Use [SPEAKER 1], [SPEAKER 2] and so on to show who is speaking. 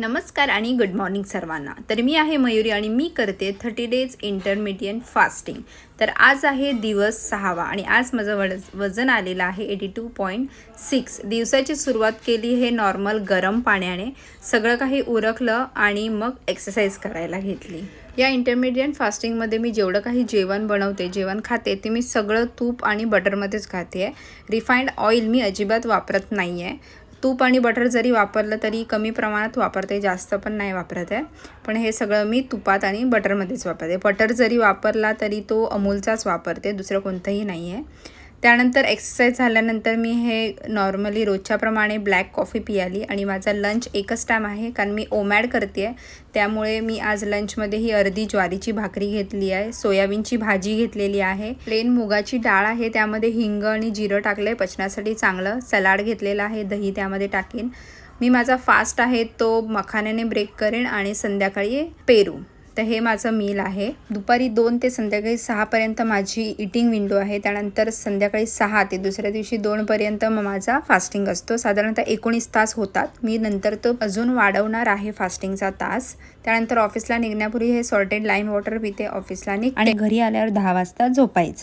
[SPEAKER 1] नमस्कार आणि good morning सर्वांना। तर मी आहे मयुरी आणि मी करते 30 डेज इंटरमिडियंट फास्टिंग। तर आज आहे दिवस 6वा आणि आज माझं वजन आलेलं आहे 82.6। दिवसाची सुरुवात केली हे नॉर्मल गरम पाण्याने, सगळं काही उरकलं आणि मग एक्सरसाइज करायला घेतली। या इंटरमिडियंट फास्टिंगमध्ये मी जेवढं काही जेवण बनवते, जेवण खाते ते मी सगळं तूप आणि बटरमध्येच खाते आहे। रिफाइंड ऑइल मी अजिबात वापरत नाही आहे। तूप आणि बटर जरी वापरलं तरी कमी प्रमाणात वापरते, जास्त पण नाही वापरत आहे। पण हे सगळं मी तुपात आणि बटरमध्येच वापरते। बटर जरी वापरला तरी तो अमूलचाच वापरते, दुसरं कोणतंही नाही आहे। त्यानंतर एक्सरसाइज झाल्यानंतर मी हे नॉर्मली रोजच्याप्रमाणे ब्लॅक कॉफी पियाली आणि माझा लंच एकच टाईम आहे, कारण मी ओमॅड करते आहे। त्यामुळे मी आज लंचमध्ये ही अर्धी ज्वारीची भाकरी घेतली आहे, सोयाबीनची भाजी घेतलेली आहे, प्लेन मुगाची डाळ आहे, त्यामध्ये हिंग आणि जिरं टाकले पचनासाठी चांगलं। सलाड घेतलेला आहे, दही त्यामध्ये टाकीन। मी माझा फास्ट आहे तो मखाण्याने ब्रेक करेन आणि संध्याकाळी पेरू। तर हे माझं मील आहे। दुपारी 2 ते संध्याकाळी 6 पर्यंत माझी ईटिंग विंडो आहे। त्यानंतर संध्याकाळी 6 ते दुसऱ्या दिवशी 2 पर्यंत माझा फास्टिंग असतो। साधारणतः 19 तास होतात। मी नंतर तो अजून वाढवणार आहे फास्टिंगचा तास। त्यानंतर ऑफिसला निघण्यापूर्वी हे सॉल्टेड लाईम वॉटर पिते, ऑफिसला निघते आणि घरी आल्यावर 10 वाजता झोपायचं।